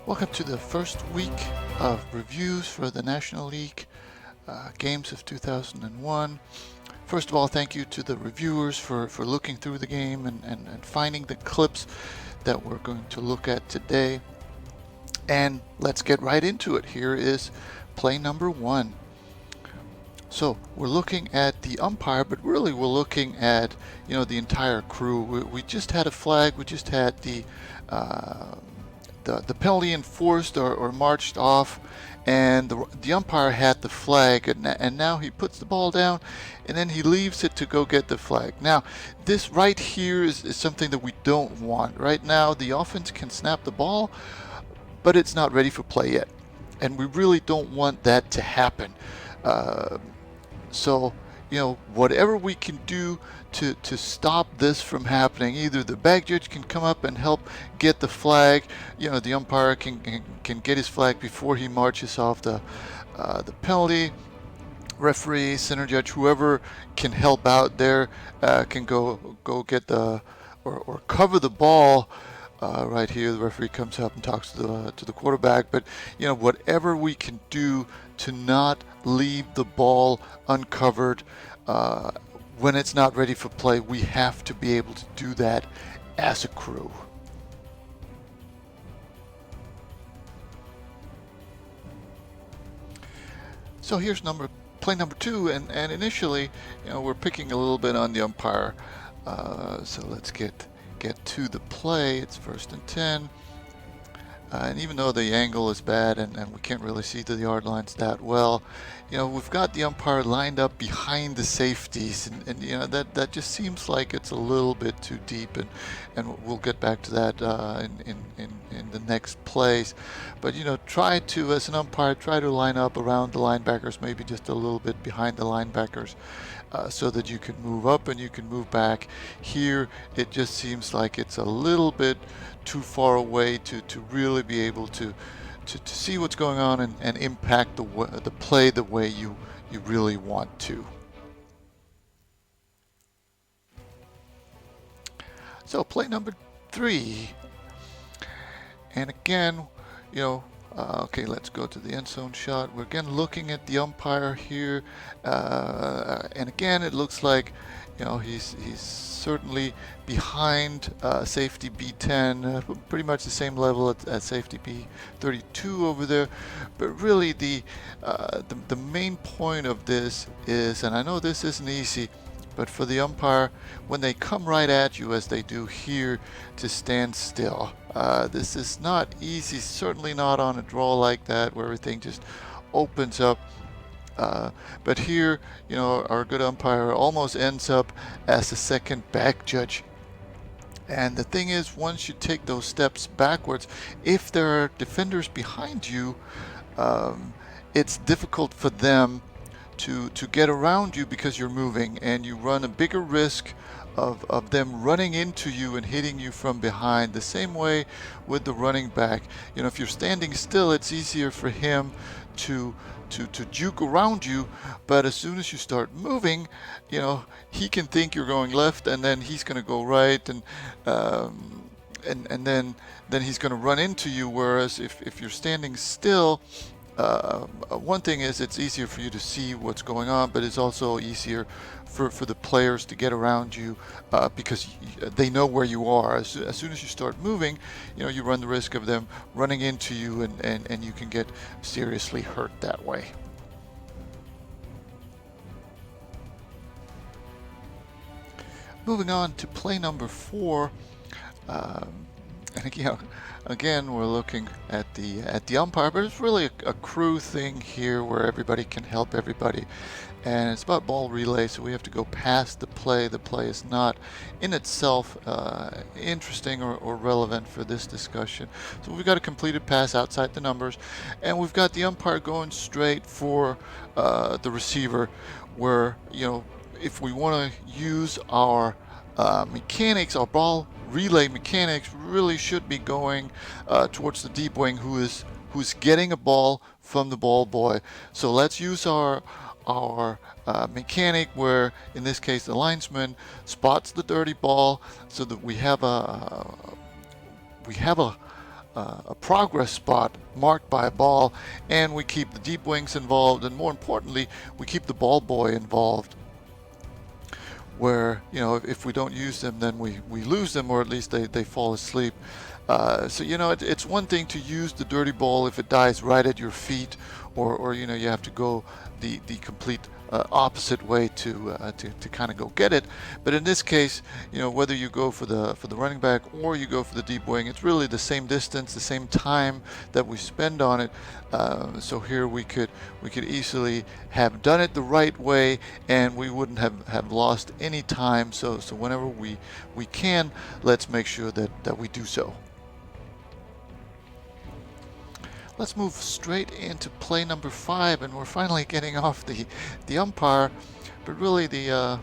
Welcome to the first week of reviews for the National League games of 2001. First of all, thank you to the reviewers for looking through the game and finding the clips that we're going to look at today. And let's get right into it. Here is play number one. So we're looking at the umpire, but really we're looking at the entire crew. We just had a flag. We just had the penalty enforced or marched off, and the umpire had the flag, and now he puts the ball down, and then he leaves it to go get the flag. Now, this right here is something that we don't want. Right now, the offense can snap the ball, but it's not ready for play yet, and we really don't want that to happen. So, whatever we can do to stop this from happening, either the back judge can come up and help get the flag, the umpire can get his flag before he marches off the penalty. Referee, center judge, whoever can help out there can go get or cover the ball. Right here, the referee comes up and talks to the quarterback. But whatever we can do to not leave the ball uncovered when it's not ready for play, we have to be able to do that as a crew. So here's play number two, and initially, we're picking a little bit on the umpire. So let's get to the play. It's 1st and 10. And even though the angle is bad and we can't really see to the yard lines that well, we've got the umpire lined up behind the safeties, and that just seems like it's a little bit too deep, and we'll get back to that in the next plays. But try to, as an umpire, try to line up around the linebackers, maybe just a little bit behind the linebackers, so that you can move up and you can move back. Here, it just seems like it's a little bit too far away to really be able to see what's going on and impact the play the way you really want to. So play number 3, and again, okay, let's go to the end zone shot. We're again looking at the umpire here, and again it looks like he's certainly behind safety B10, pretty much the same level at safety B32 over there. But really the main point of this is, and I know this isn't easy, but for the umpire, when they come right at you as they do here, to stand still. This is not easy, certainly not on a draw like that where everything just opens up. But here, our good umpire almost ends up as the second back judge. And the thing is, once you take those steps backwards, if there are defenders behind you, it's difficult for them to get around you because you're moving, and you run a bigger risk of them running into you and hitting you from behind. The same way with the running back. If you're standing still, it's easier for him to juke around you, but as soon as you start moving, he can think you're going left, and then he's going to go right, and then he's going to run into you. Whereas if you're standing still, one thing is it's easier for you to see what's going on, but it's also easier for the players to get around you because they know where you are. As soon as you start moving, you run the risk of them running into you, and you can get seriously hurt that way. Moving on to play number 4. And again, we're looking at the umpire, but it's really a crew thing here where everybody can help everybody, and it's about ball relay. So we have to go past the play. The play is not in itself interesting or relevant for this discussion. So we've got a completed pass outside the numbers, and we've got the umpire going straight for the receiver, where if we want to use our mechanics, our ball relay mechanics really should be going towards the deep wing, who's getting a ball from the ball boy. So let's use our mechanic, where in this case the linesman spots the dirty ball, so that we have a a progress spot marked by a ball, and we keep the deep wings involved, and more importantly, we keep the ball boy involved, where, you know, if we don't use them, then we lose them, or at least they fall asleep. So, you know, it's one thing to use the dirty ball if it dies right at your feet, or you know, you have to go the complete opposite way to kind of go get it. But in this case, you know, whether you go for the running back or you go for the deep wing, it's really the same distance, the same time that we spend on it. So here we could easily have done it the right way, and we wouldn't have lost any time. So whenever we can, let's make sure that we do so. Let's move straight into play number 5, and we're finally getting off the umpire, but really the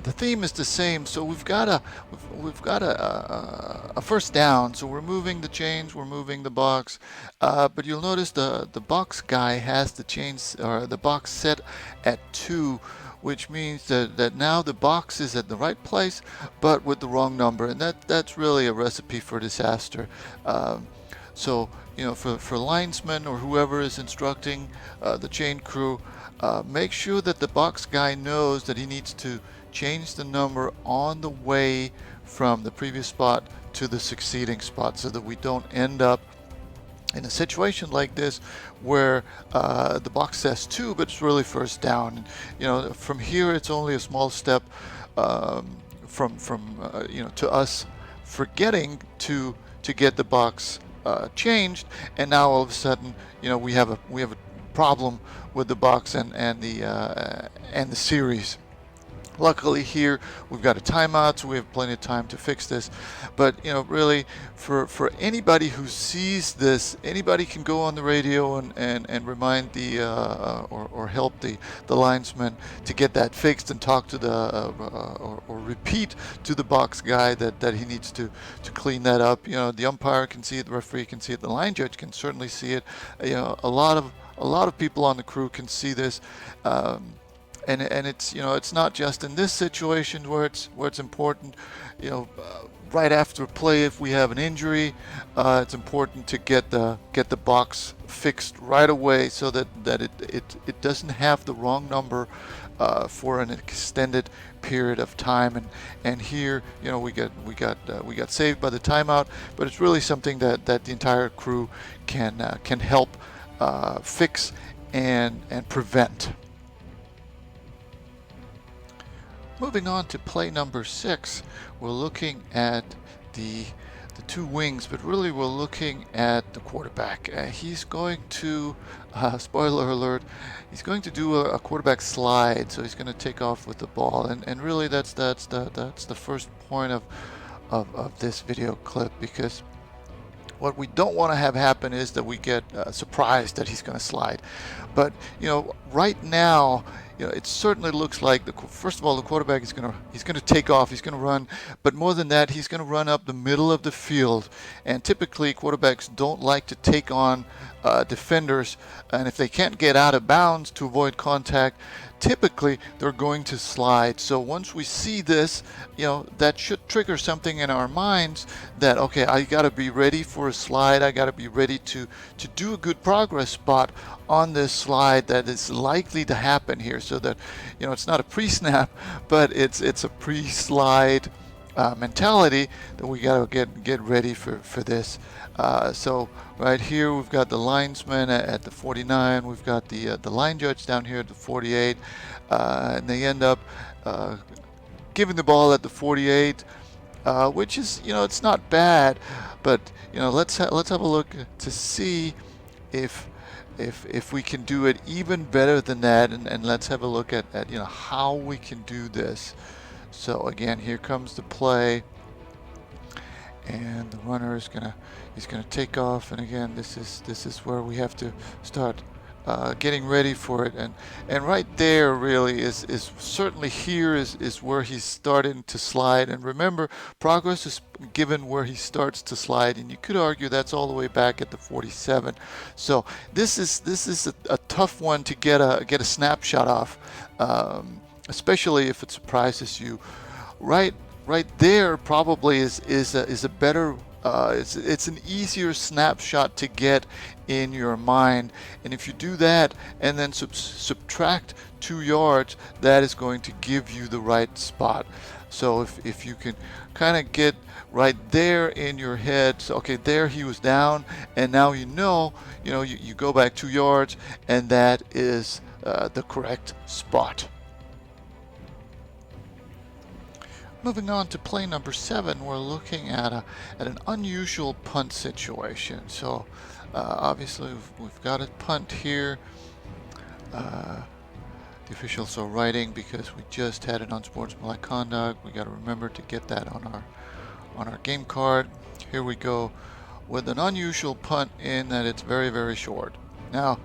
theme is the same. So we've got a first down. So we're moving the chains, we're moving the box, but you'll notice the box guy has the chains, or the box set at 2, which means that now the box is at the right place, but with the wrong number, and that's really a recipe for disaster. So, you know, for linesmen or whoever is instructing the chain crew, make sure that the box guy knows that he needs to change the number on the way from the previous spot to the succeeding spot, so that we don't end up in a situation like this where the box says 2, but it's really first down. And, you know, from here it's only a small step from you know, to us forgetting to get the box changed, and now all of a sudden, you know, we have a problem with the box and the series. Luckily here we've got a timeout, so we have plenty of time to fix this. But, you know, really for anybody who sees this, anybody can go on the radio and remind the or help the linesman to get that fixed, and talk to the or repeat to the box guy that he needs to clean that up. You know, the umpire can see it, the referee can see it, the line judge can certainly see it. You know, a lot of people on the crew can see this. And it's, you know, it's not just in this situation where it's important. You know, right after a play, if we have an injury, it's important to get the box fixed right away, so that it doesn't have the wrong number for an extended period of time. And here, you know, we got saved by the timeout, but it's really something that the entire crew can help fix and prevent. Moving on to play number 6, we're looking at the two wings, but really we're looking at the quarterback. He's going to, spoiler alert, he's going to do a quarterback slide. So he's going to take off with the ball, and really that's the first point of this video clip, because what we don't want to have happen is that we get surprised that he's going to slide. But, you know, right now, you know, it certainly looks like first of all, the quarterback is he's going to take off, he's going to run, but more than that, he's going to run up the middle of the field. And typically, quarterbacks don't like to take on defenders, and if they can't get out of bounds to avoid contact, typically they're going to slide. So once we see this, you know, that should trigger something in our minds that, okay, I got to be ready for a slide. I got to be ready to do a good progress spot on this slide that is likely to happen here, so that, you know, it's not a pre-snap, but it's a pre-slide mentality that we got to get ready for this. So right here we've got the linesman at the 49, we've got the line judge down here at the 48, and they end up giving the ball at the 48, which is, you know, it's not bad, but, you know, let's have a look to see if we can do it even better than that, and let's have a look at you know, how we can do this. So again, here comes the play, and the runner is he's gonna take off, and again, this is where we have to start getting ready for it, and right there really is certainly here is where he's starting to slide. And remember, progress is given where he starts to slide, and you could argue that's all the way back at the 47. So this is a tough one to get a snapshot of, especially if it surprises you. Right there probably is a better It's an easier snapshot to get in your mind, and if you do that and then subtract 2 yards, that is going to give you the right spot. So if you can kind of get right there in your head, so okay, there he was down, and now you go back 2 yards, and that is the correct spot. Moving on to play number 7, we're looking at an unusual punt situation. So obviously we've got a punt here. The officials are writing because we just had an unsportsmanlike conduct. We got to remember to get that on our game card. Here we go with an unusual punt in that it's very, very short. Now,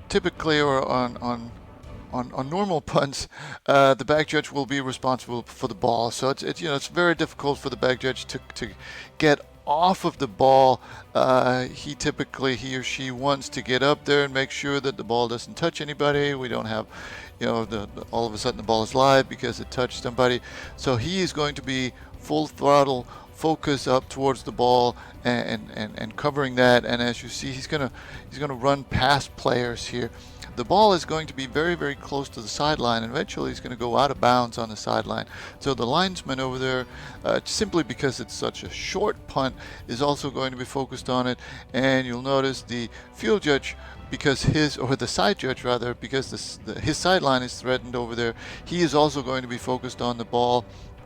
typically, or on normal punts, the back judge will be responsible for the ball. So it's very difficult for the back judge to get off of the ball. He or she wants to get up there and make sure that the ball doesn't touch anybody. We don't have, all of a sudden the ball is live because it touched somebody. So he is going to be full throttle focus up towards the ball and covering that. And as you see, he's gonna run past players here. The ball is going to be very, very close to the sideline, and eventually he's going to go out of bounds on the sideline. So the linesman over there, simply because it's such a short punt, is also going to be focused on it. And you'll notice the field judge, because the side judge rather, because his sideline is threatened over there, he is also going to be focused on the ball.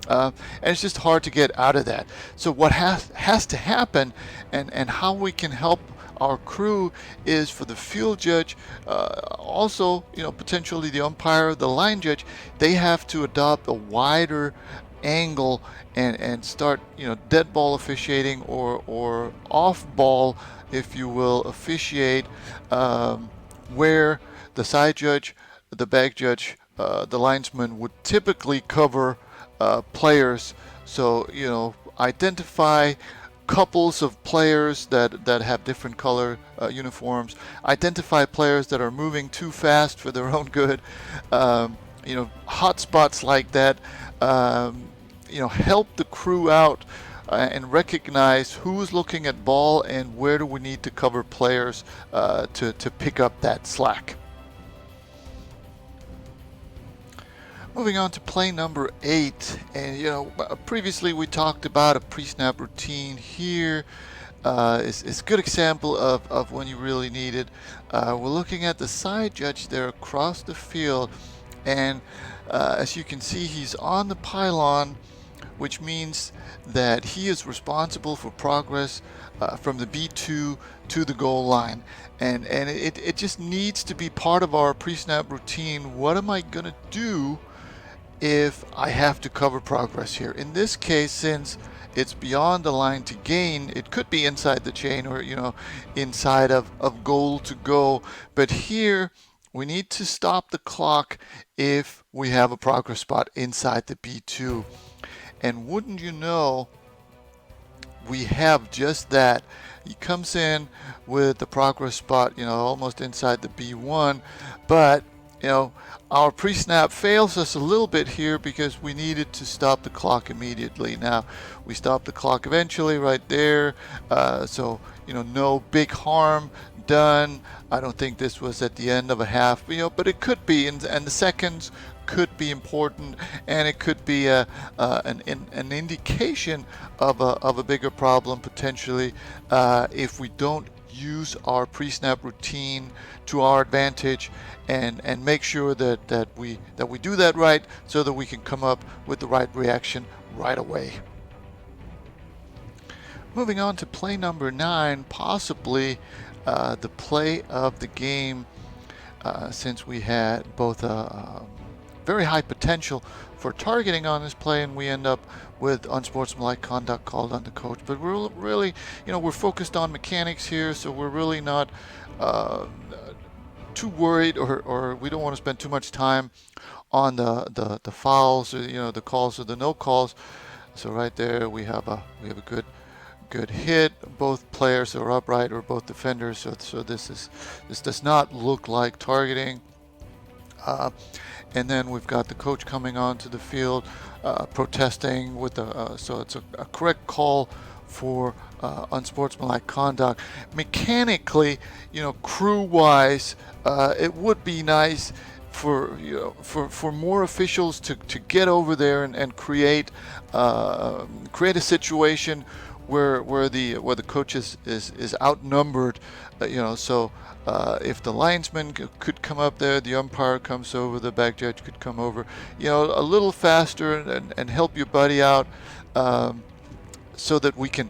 And it's just hard to get out of that. So what has to happen, and how we can help our crew, is for the field judge, also potentially the umpire, the line judge, they have to adopt a wider angle and start dead ball officiating or off ball, if you will, officiate, where the side judge, the back judge, the linesman would typically cover players. So identify couples of players that have different color uniforms, identify players that are moving too fast for their own good, hot spots like that, help the crew out and recognize who's looking at ball and where do we need to cover players to pick up that slack. Moving on to play number 8, and previously we talked about a pre-snap routine. Here is a good example of when you really need it. We're looking at the side judge there across the field, and as you can see, he's on the pylon, which means that he is responsible for progress from the B2 to the goal line. And it just needs to be part of our pre-snap routine. What am I going to do if I have to cover progress here? In this case, since it's beyond the line to gain, it could be inside the chain or inside of goal to go, but here we need to stop the clock if we have a progress spot inside the B2. And wouldn't you know, we have just that. He comes in with the progress spot almost inside the B1, but our pre-snap fails us a little bit here because we needed to stop the clock immediately. Now, we stopped the clock eventually right there, so no big harm done. I don't think this was at the end of a half, but it could be, and the seconds could be important, and it could be an indication of a bigger problem potentially if we don't use our pre-snap routine to our advantage and make sure that we do that right, so that we can come up with the right reaction right away. Moving on to play number 9, possibly the play of the game, since we had both a very high potential for targeting on this play, and we end up with unsportsmanlike conduct called on the coach. But we're really, we're focused on mechanics here, so we're really not too worried, or we don't want to spend too much time on the fouls, or the calls or the no calls. So right there we have a good hit. Both players are upright, or both defenders. So this does not look like targeting. and then we've got the coach coming onto the field protesting with the so it's a correct call for unsportsmanlike conduct. Mechanically, crew-wise, it would be nice for for more officials to get over there and create create a situation where the coach is outnumbered, so if the linesman could come up there, the umpire comes over, the back judge could come over, a little faster and help your buddy out, so that we can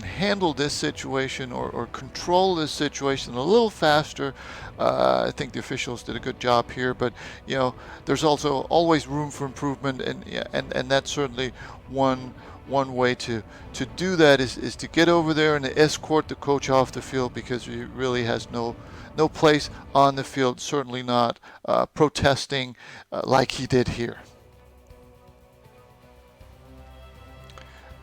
handle this situation or control this situation a little faster. I think the officials did a good job here, but there's also always room for improvement, and that's certainly one way to do that is to get over there and escort the coach off the field, because he really has no place on the field, certainly not protesting like he did here.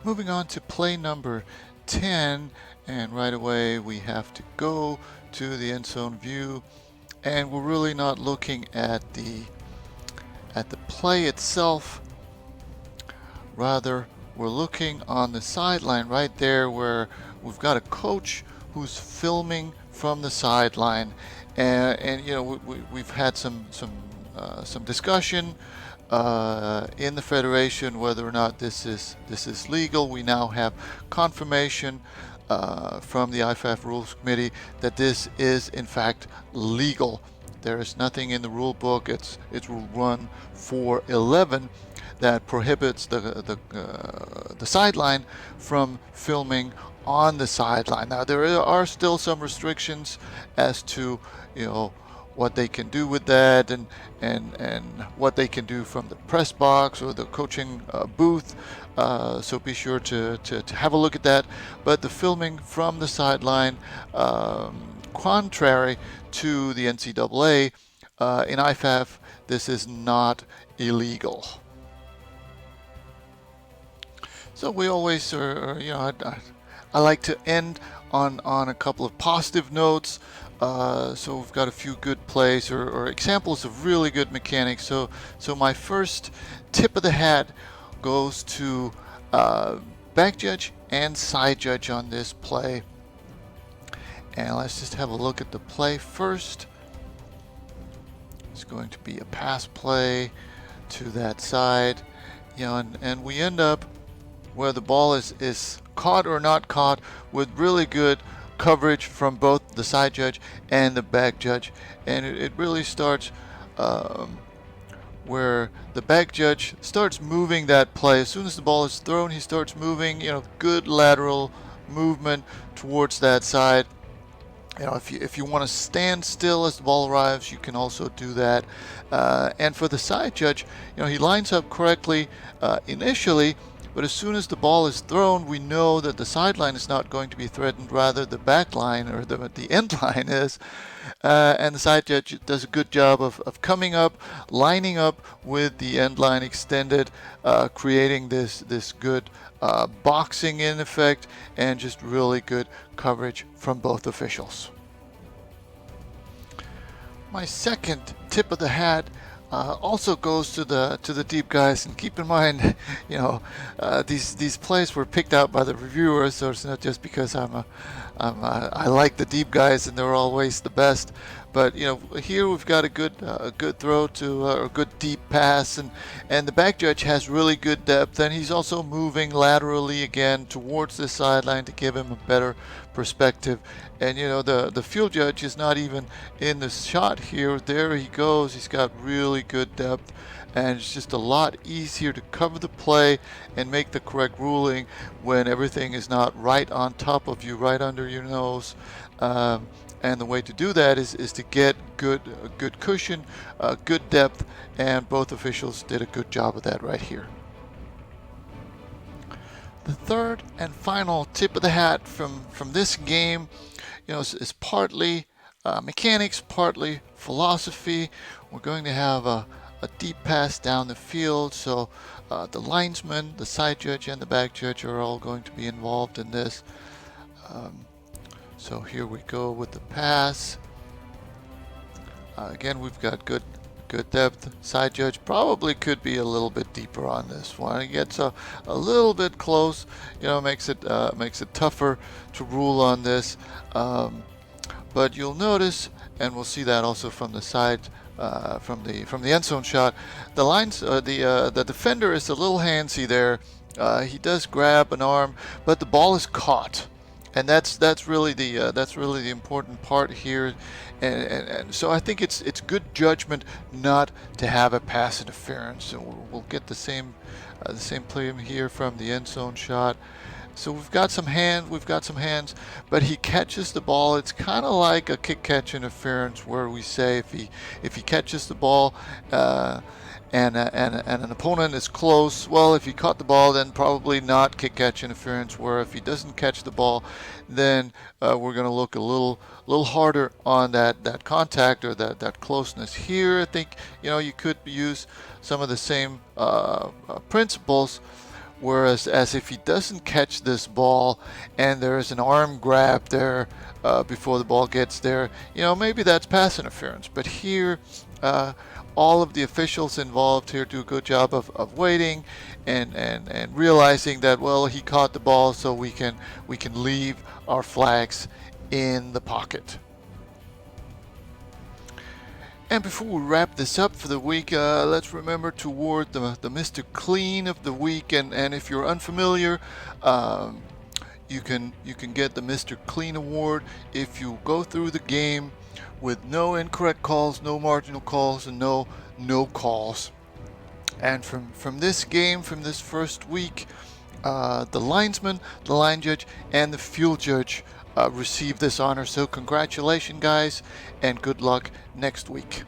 Moving on to play number 10, and right away we have to go to the end zone view, and we're really not looking at the play itself. Rather, we're looking on the sideline right there, where we've got a coach who's filming from the sideline, and we've had some discussion in the Federation whether or not this is legal. We now have confirmation from the IFAF Rules Committee that this is in fact legal. There is nothing in the rule book. It's Rule 1.4.11 that prohibits the sideline from filming on the sideline. Now there are still some restrictions as to what they can do with that, and what they can do from the press box or the coaching booth. So be sure to have a look at that. But the filming from the sideline, contrary to the NCAA, in IFAF, this is not illegal. So we always I like to end on a couple of positive notes. So we've got a few good plays or examples of really good mechanics. So my first tip of the hat goes to back judge and side judge on this play. And let's just have a look at the play first. It's going to be a pass play to that side, and we end up where the ball is caught or not caught with really good coverage from both the side judge and the back judge. And it really starts where the back judge starts moving that play. As soon as the ball is thrown, he starts moving, good lateral movement towards that side. If you want to stand still as the ball arrives, you can also do that. And for the side judge, he lines up correctly initially, but as soon as the ball is thrown, we know that the sideline is not going to be threatened, rather the back line or the end line is. And the side judge does a good job of coming up, lining up with the end line extended, creating this good boxing in effect, and just really good coverage from both officials. My second tip of the hat also goes to the deep guys, and keep in mind, these plays were picked out by the reviewers, so it's not just because I like the deep guys and they're always the best. But here we've got a good throw to a good deep pass, and the back judge has really good depth, and he's also moving laterally again towards the sideline to give him a better perspective. And the field judge is not even in the shot here. There he goes. He's got really good depth, and it's just a lot easier to cover the play and make the correct ruling when everything is not right on top of you, right under your nose. And the way to do that is to get good cushion, good depth, and both officials did a good job of that right here. The third and final tip of the hat from this game, is partly mechanics, partly philosophy. We're going to have a deep pass down the field, so the linesman, the side judge, and the back judge are all going to be involved in this. So here we go with the pass. Again, we've got good good depth. Side judge probably could be a little bit deeper on this one. It gets a little bit close, makes it tougher to rule on this. But you'll notice, and we'll see that also from the side, from the end zone shot, the lines, the defender is a little handsy there. He does grab an arm, but the ball is caught, and that's really the important part here. And so I think it's good judgment not to have a pass interference. And we'll get the same play here from the end zone shot. So we've got some hands, but he catches the ball. It's kind of like a kick-catch interference, where we say if he catches the ball and an opponent is close, well, if he caught the ball, then probably not kick-catch interference. Where if he doesn't catch the ball, then we're going to look a little harder on that contact or that closeness. Here, I think you could use some of the same principles. Whereas if he doesn't catch this ball and there's an arm grab there before the ball gets there, maybe that's pass interference. But here, all of the officials involved here do a good job of waiting and realizing that, well, he caught the ball, so we can leave our flags in the pocket. And before we wrap this up for the week, let's remember to award the Mr. Clean of the week. And if you're unfamiliar, you can get the Mr. Clean award if you go through the game with no incorrect calls, no marginal calls, and no calls. And from this game, from this first week, the linesman, the line judge, and the field judge receive this honor. So congratulations, guys, and good luck next week.